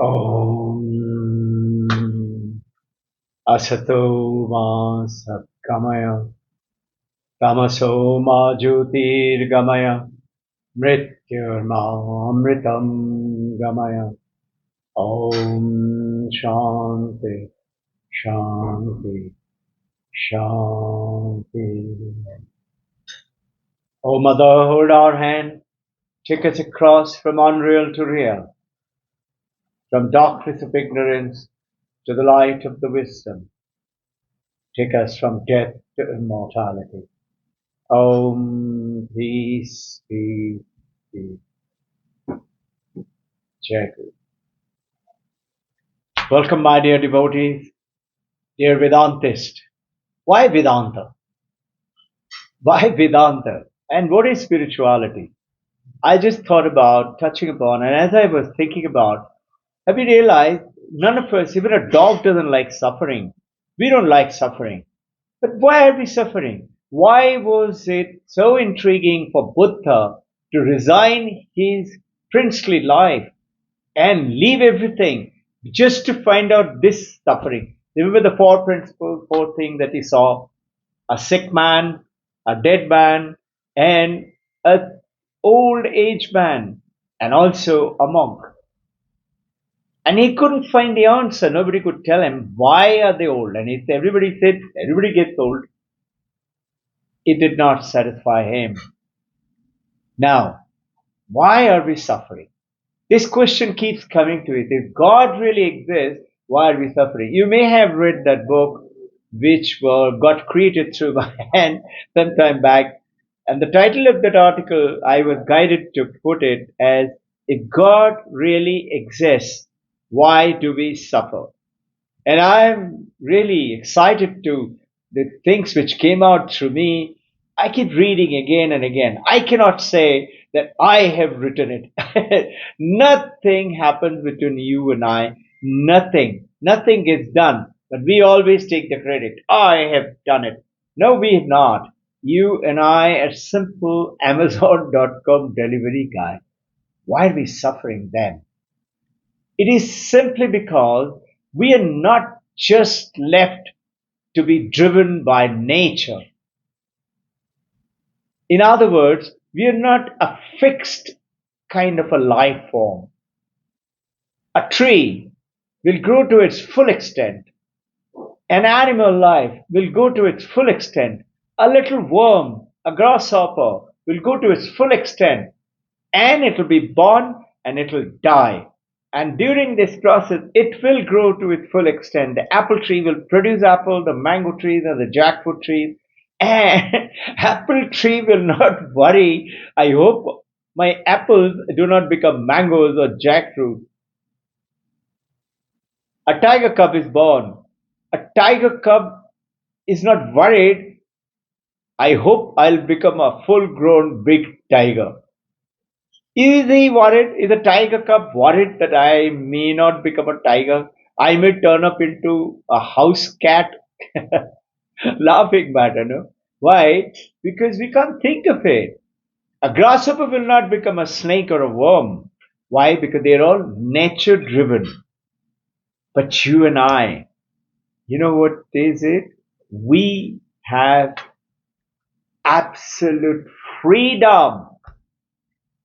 Om Asato Ma Satgamaya Tamaso Ma Jyotirgamaya Mrityurma Amritam Gamaya. Om Shanti Shanti Shanti. O Mother, hold our hand, take us across from unreal to real, from darkness of ignorance to the light of the wisdom. Take us from death to immortality. Om, peace, peace, peace. Jai Guru. Welcome, my dear devotees, dear Vedantist. Why Vedanta? Why Vedanta? And what is spirituality? I just thought about touching upon, and as I was thinking about, have you realized none of us, even a dog doesn't like suffering. We don't like suffering. But why are we suffering? Why was it so intriguing for Buddha to resign his princely life and leave everything just to find out this suffering? Remember the four principles, four things that he saw: a sick man, a dead man, and an old age man, and also a monk. And he couldn't find the answer. Nobody could tell him why are they old. And if everybody said everybody gets old, it did not satisfy him. Now, why are we suffering? This question keeps coming to it. If God really exists, why are we suffering? You may have read that book, which got created through my hand some time back. And the title of that article, I was guided to put it as, If God Really Exists, Why Do We Suffer? And I'm really excited to the things which came out through me. I keep reading again and again. I cannot say that I have written it. Nothing happens between you and I. Nothing. Nothing gets done. But we always take the credit. I have done it. No, we have not. You and I are simple Amazon.com delivery guy. Why are we suffering then? It is simply because we are not just left to be driven by nature. In other words, we are not a fixed kind of a life form. A tree will grow to its full extent. An animal life will go to its full extent. A little worm, a grasshopper, will go to its full extent. And it will be born and it will die. And during this process, it will grow to its full extent. The apple tree will produce apple, the mango trees and the jackfruit trees. And apple tree will not worry. I hope my apples do not become mangoes or jackfruit. A tiger cub is born. A tiger cub is not worried. I hope I'll become a full grown big tiger. Is he worried? Is a tiger cub worried that I may not become a tiger? I may turn up into a house cat? Laughing matter, no? Why? Because we can't think of it. A grasshopper will not become a snake or a worm. Why? Because they're all nature driven. But you and I, you know what is it? We have absolute freedom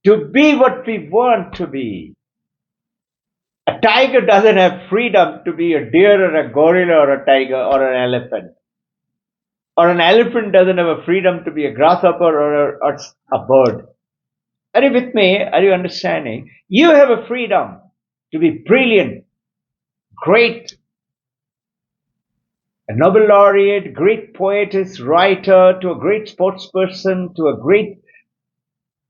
to be what we want to be. A tiger doesn't have freedom to be a deer or a gorilla or a tiger or an elephant. Or an elephant doesn't have a freedom to be a grasshopper or a bird. Are you with me? Are you understanding? You have a freedom to be brilliant, great, a Nobel laureate, great poetess, writer, to a great sports person, to a great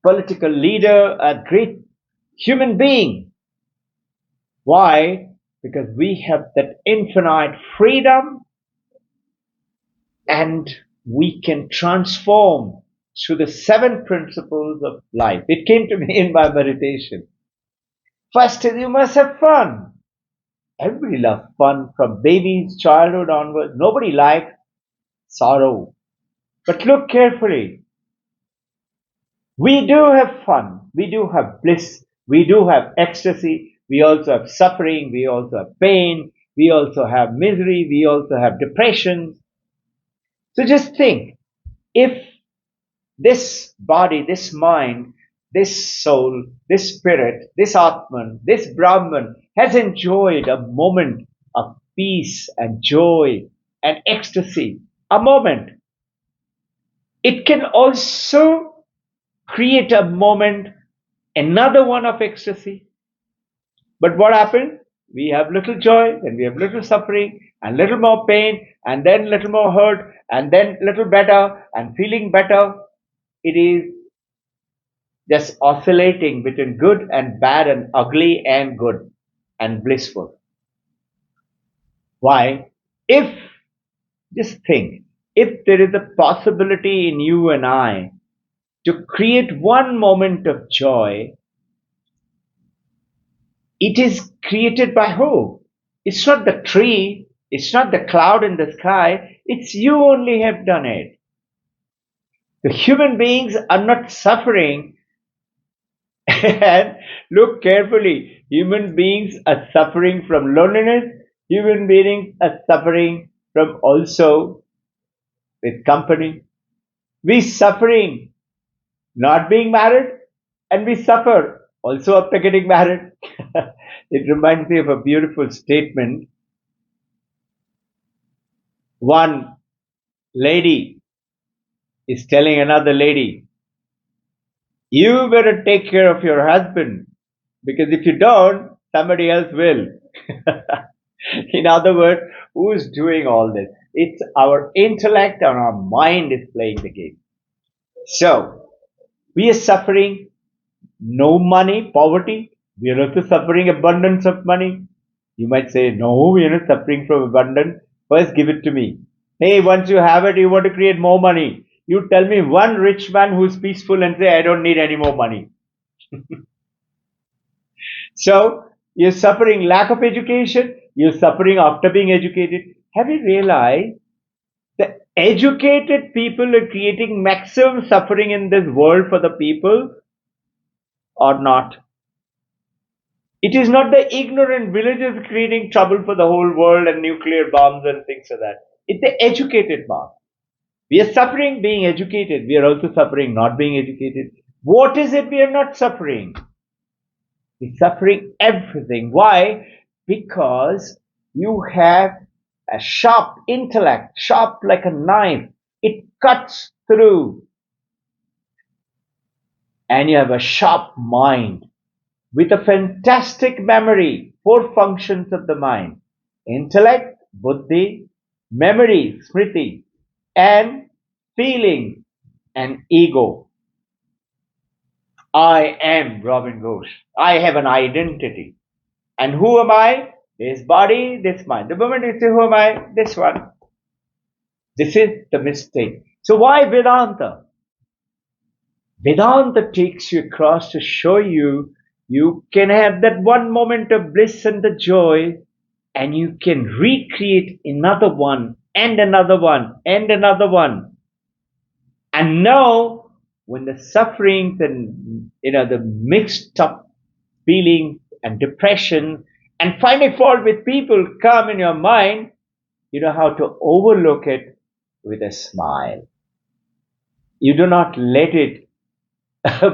political leader, a great human being. Why? Because we have that infinite freedom and we can transform through the seven principles of life. It came to me in my meditation. First is you must have fun. Everybody loves fun from baby's childhood onwards. Nobody likes sorrow. But look carefully. We do have fun. We do have bliss. We do have ecstasy. We also have suffering, we also have pain, we also have misery, we also have depression. So just think, if this body, this mind, this soul, this spirit, this Atman, this Brahman has enjoyed a moment of peace and joy and ecstasy, a moment, it can also create a moment, another one of ecstasy. But what happens? We have little joy, and we have little suffering, and little more pain, and then little more hurt, and then little better, and feeling better. It is just oscillating between good and bad, and ugly and good, and blissful. Why? If, just think, if there is a possibility in you and I to create one moment of joy, it is created by who? It's not the tree, it's not the cloud in the sky, it's you only have done it. The human beings are not suffering. And look carefully, human beings are suffering from loneliness, human beings are suffering from also with company. We suffering not being married, and we suffer also after getting married. It reminds me of a beautiful statement. One lady is telling another lady, you better take care of your husband, because if you don't, somebody else will. In other words, who's doing all this? It's our intellect and our mind is playing the game. So, we are suffering no money, poverty. We are also suffering abundance of money. You might say, no, we are not suffering from abundance. First, give it to me. Hey, once you have it, you want to create more money. You tell me one rich man who's peaceful and say, I don't need any more money. So, you're suffering lack of education. You're suffering after being educated. Have you realized the educated people are creating maximum suffering in this world for the people or not? It is not the ignorant villagers creating trouble for the whole world and nuclear bombs and things like that. It's the educated mass. We are suffering being educated. We are also suffering not being educated. What is it we are not suffering? We're suffering everything. Why? Because you have a sharp intellect, sharp like a knife. It cuts through. And you have a sharp mind with a fantastic memory, four functions of the mind: intellect, buddhi, memory, smriti, and feeling and ego. I am Robbin Ghosh. I have an identity. And who am I? This body, this mind. The moment you say, who am I? This one. This is the mistake. So why Vedanta? Vedanta takes you across to show you you can have that one moment of bliss and the joy, and you can recreate another one and another one and another one. And now, when the sufferings and the mixed up feelings and depression and finding fault with people come in your mind, you know how to overlook it with a smile. You do not let it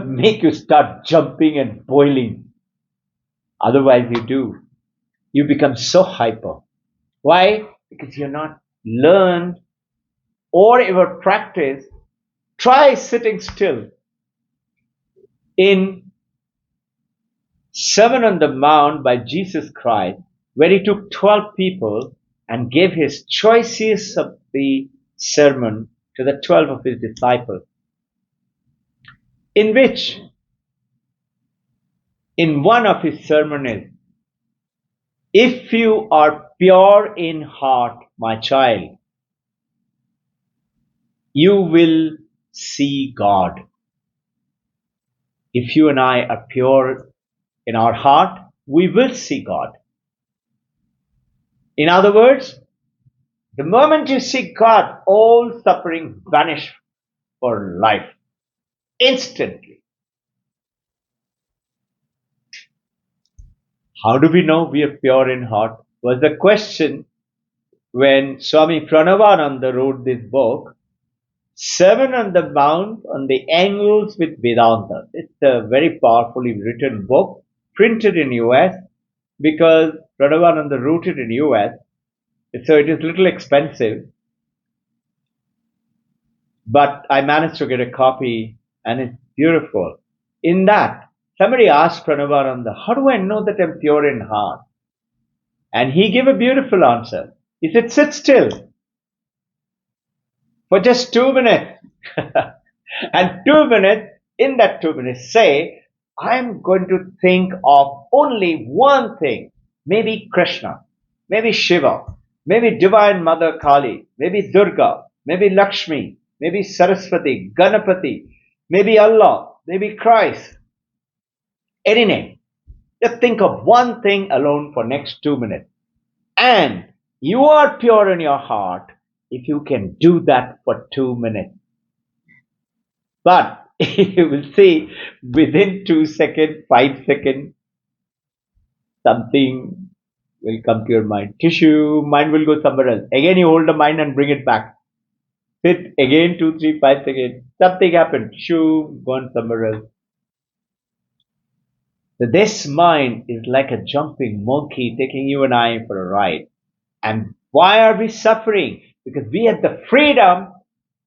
make you start jumping and boiling. Otherwise, you do. You become so hyper. Why? Because you're not learned or ever practiced. Try sitting still. In Sermon on the Mount by Jesus Christ, where he took 12 people and gave his choicest of the sermon to the 12 of his disciples, in which, in one of his sermons, if you are pure in heart, my child, you will see God. If you and I are pure in our heart, we will see God. In other words, the moment you see God, all suffering vanish for life instantly. How do we know we are pure in heart? Was the question when Swami Pranavananda wrote this book, Seven on the Mount on the Angles with Vedanta. It's a very powerfully written book, printed in US because Pranavananda wrote it in US. So it is a little expensive, but I managed to get a copy and it's beautiful. In that, somebody asked Pranavananda, how do I know that I'm pure in heart? And he gave a beautiful answer. He said, sit still for just 2 minutes. And 2 minutes, in that 2 minutes, say, I'm going to think of only one thing. Maybe Krishna, maybe Shiva, maybe Divine Mother Kali, maybe Durga, maybe Lakshmi, maybe Saraswati, Ganapati, maybe Allah, maybe Christ, any name. Just think of one thing alone for next 2 minutes. And you are pure in your heart if you can do that for 2 minutes. But you will see within 2 seconds, 5 seconds, something will come to your mind. Tissue, mind will go somewhere else. Again, you hold the mind and bring it back. Sit again, 2, 3, 5 seconds. Something happened. Tissue, gone somewhere else. So this mind is like a jumping monkey taking you and I for a ride. And why are we suffering? Because we have the freedom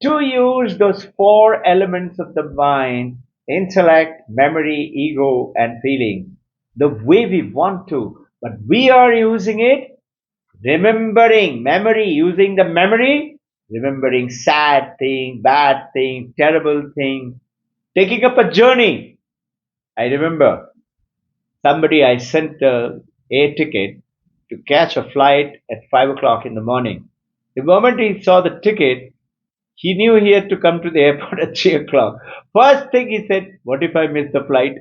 to use those four elements of the mind, intellect, memory, ego, and feeling, the way we want to. But we are using it, remembering memory, using the memory, remembering sad thing, bad thing, terrible thing, taking up a journey. I remember somebody I sent a air ticket to catch a flight at 5 o'clock in the morning. The moment he saw the ticket, he knew he had to come to the airport at 3 o'clock. First thing he said, what if I miss the flight?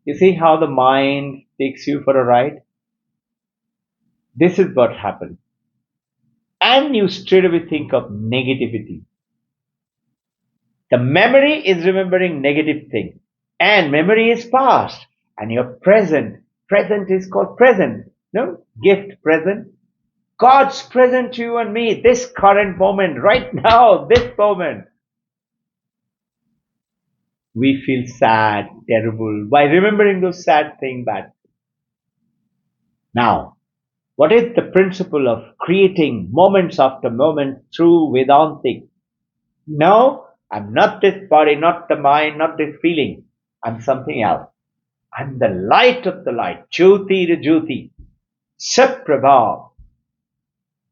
You see how the mind takes you for a ride? This is what happens. And you straight away think of negativity. The memory is remembering negative things. And memory is past. And your present. Present is called present. No? Gift present. God's present to you and me, this current moment, right now, this moment. We feel sad, terrible, by remembering those sad things back. Now, what is the principle of creating moments after moment through Vedantic? No, I'm not this body, not the mind, not this feeling. I'm something else. I'm the light of the light, Jyoti the Jyoti, Saprabha,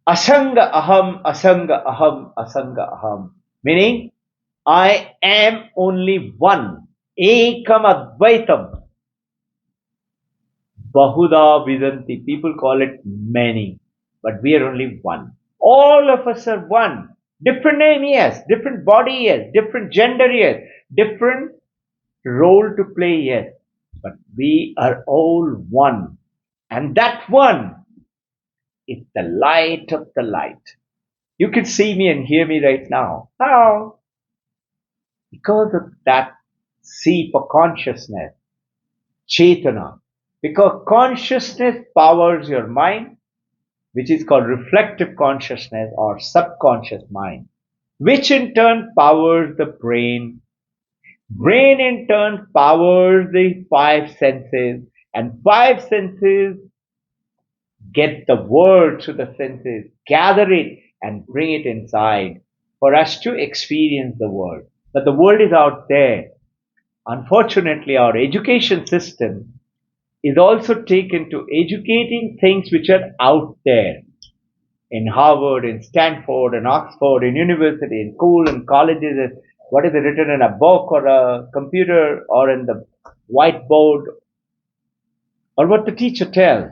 Asanga Aham, Asanga Aham, Asanga Aham. Meaning, I am only one. Ekam Advaitam. Bahuda Vidanti. People call it many, but we are only one. All of us are one. Different name, yes. Different body, yes. Different gender, yes. Different role to play, yes. But we are all one. And that one is the light of the light. You can see me and hear me right now. How? Because of that C for consciousness, Chetana. Because consciousness powers your mind, which is called reflective consciousness or subconscious mind, which in turn powers the brain. Brain in turn powers the five senses, and five senses get the world through the senses, gather it and bring it inside for us to experience the world. But the world is out there. Unfortunately, our education system is also taken to educating things which are out there. In Harvard, in Stanford, in Oxford, in university, in school, and colleges, what is written in a book or a computer or in the whiteboard or what the teacher tells.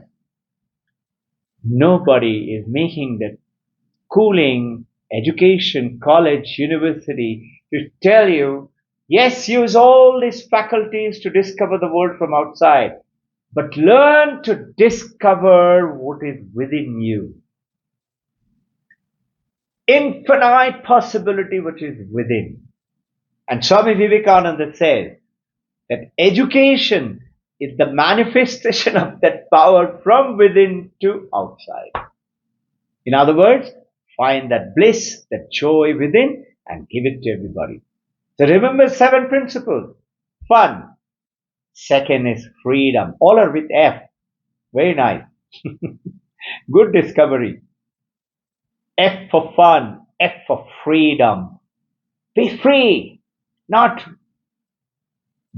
Nobody is making that schooling, education, college, university to tell you, yes, use all these faculties to discover the world from outside, but learn to discover what is within you. Infinite possibility which is within. And Swami Vivekananda says that education is the manifestation of that power from within to outside. In other words, find that bliss, that joy within and give it to everybody. So remember 7 principles. Fun. Second is freedom. All are with F. Very nice. Good discovery. F for fun. F for freedom. Be free. Not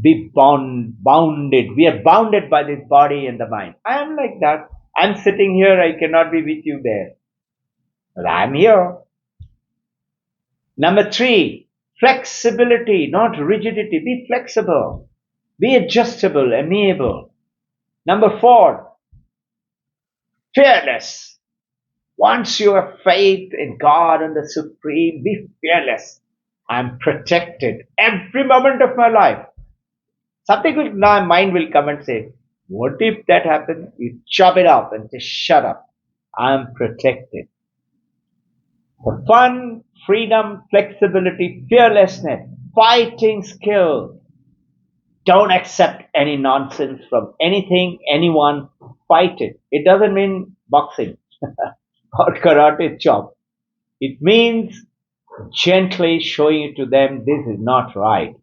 be bounded. We are bounded by this body and the mind. I am like that. I'm sitting here. I cannot be with you there. But I'm here. Number 3, flexibility, not rigidity. Be flexible. Be adjustable, amiable. Number 4, fearless. Once you have faith in God and the Supreme, be fearless. I'm protected every moment of my life. Something will, my mind will come and say, what if that happens? You chop it up and say, shut up. I'm protected. For fun, freedom, flexibility, fearlessness, fighting skill. Don't accept any nonsense from anything, anyone. Fight it. It doesn't mean boxing or karate chop. It means gently showing it to them, this is not right.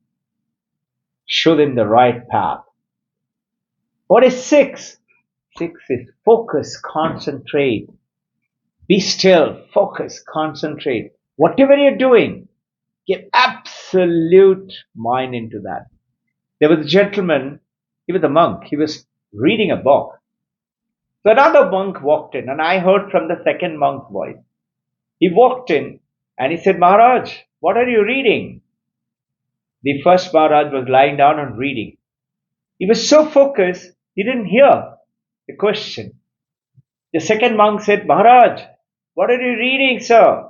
Show them the right path. What is 6? 6 is focus, concentrate. Be still, focus, concentrate. Whatever you're doing, give absolute mind into that. There was a gentleman, he was a monk, he was reading a book. So another monk walked in, and I heard from the second monk's voice. He walked in and he said, Maharaj, what are you reading? The first Maharaj was lying down and reading. He was so focused, he didn't hear the question. The second monk said, Maharaj, what are you reading, sir?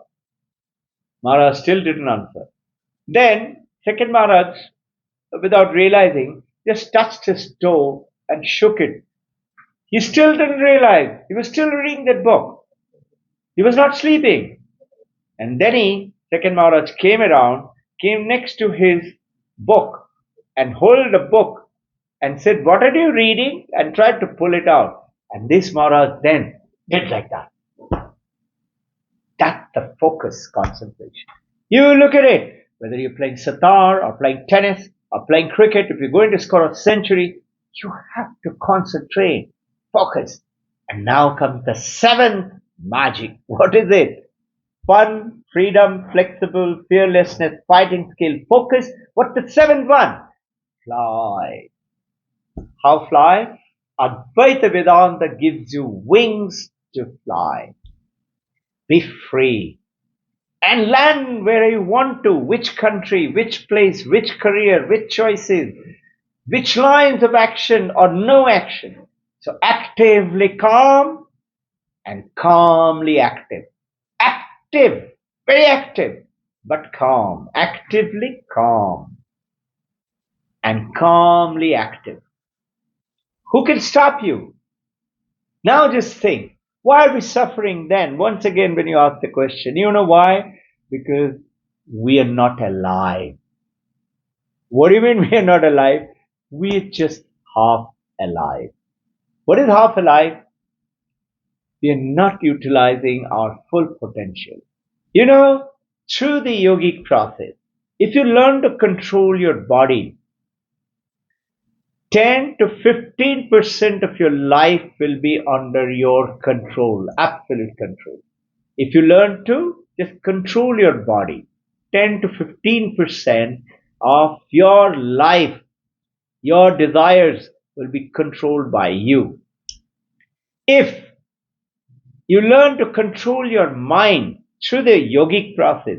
Maharaj still didn't answer. Then, second Maharaj, without realizing, just touched his toe and shook it. He still didn't realize. He was still reading that book. He was not sleeping. And then second Maharaj came around, came next to his book and held the book and said, what are you reading? And tried to pull it out. And this Maharaj then did like that. That's the focus, concentration. You look at it, whether you're playing sitar or playing tennis or playing cricket, if you're going to score a century, you have to concentrate, focus. And now comes the 7th magic. What is it? Fun, freedom, flexible, fearlessness, fighting skill, focus. What's the 7th one? Fly. How fly? Advaita Vedanta gives you wings to fly. Be free. And land where you want to, which country, which place, which career, which choices, which lines of action or no action. So actively calm and calmly active. Active, very active, but calm. Actively calm and calmly active. Who can stop you? Now just think, why are we suffering then? Once again, when you ask the question, you know why? Because we are not alive. What do you mean we are not alive? We are just half alive. What is half alive? We are not utilizing our full potential. You know, through the yogic process, if you learn to control your body, 10 to 15% of your life will be under your control, absolute control. If you learn to just control your body, 10 to 15% of your life, your desires will be controlled by you. If you learn to control your mind through the yogic process,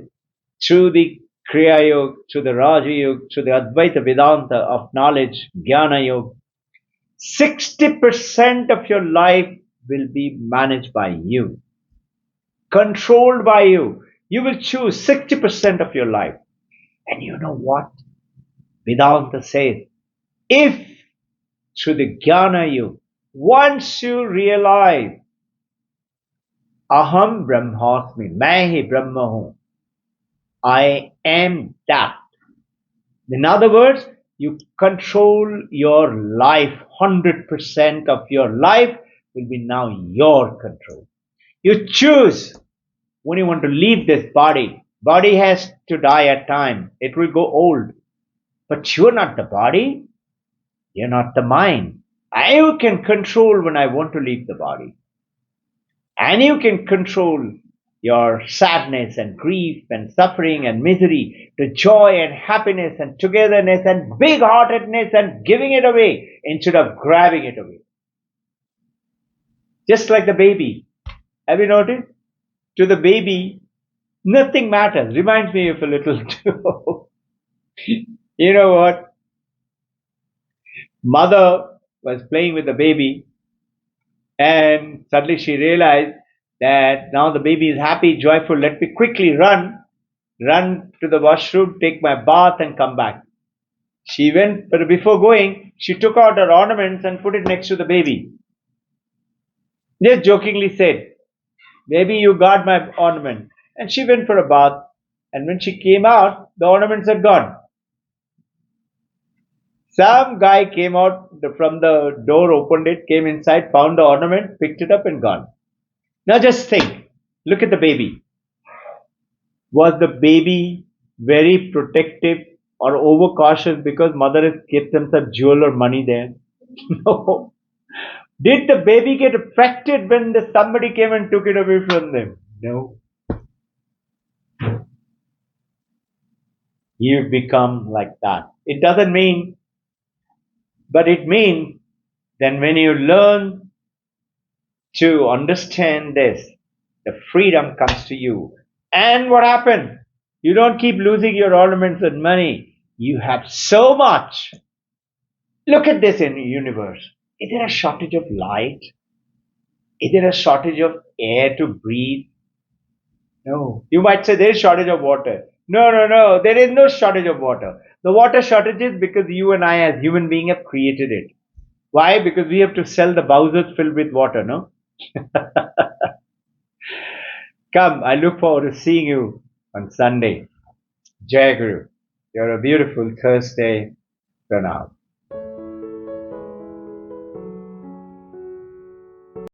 through the Kriya Yoga, through the Raja Yoga, through the Advaita Vedanta of knowledge, Jnana Yoga, 60% of your life will be managed by you, controlled by you. You will choose 60% of your life. And you know what? Vedanta says, if through the Jnana Yoga, once you realize, Aham Brahmasmi, Main hi Brahma hu, I am that. In other words, You control your life. 100% of your life will be now your control. You choose when you want to leave this body. Body has to die at time. It will go old. But you're not the body. You're not the mind. I can control when I want to leave the body. And you can control your sadness and grief and suffering and misery to joy and happiness and togetherness and big heartedness and giving it away instead of grabbing it away. Just like the baby. Have you noticed? To the baby, nothing matters. Reminds me of a little too. You know what? Mother was playing with the baby and suddenly she realized that now the baby is happy, joyful. Let me quickly run to the washroom, take my bath, and come back. She went, but before going, she took out her ornaments and put it next to the baby. Just jokingly said, "Baby, you guard my ornament." And she went for a bath. And when she came out, the ornaments had gone. Some guy came out from the door, opened it, came inside, found the ornament, picked it up, and gone. Now just think. Look at the baby. Was the baby very protective or overcautious because mother has kept them some jewel or money there? No. Did the baby get affected when somebody came and took it away from them? No. You become like that. It doesn't mean, but it means then when you learn to understand this, the freedom comes to you. And what happened? You don't keep losing your ornaments and money. You have so much. Look at this in the universe. Is there a shortage of light? Is there a shortage of air to breathe? No. You might say there is shortage of water. No, no, no. There is no shortage of water. The water shortage is because you and I as human beings have created it. Why? Because we have to sell the bowsers filled with water, no? Come, I look forward to seeing you on Sunday. Jai Guru. You're a beautiful Thursday. Pranam.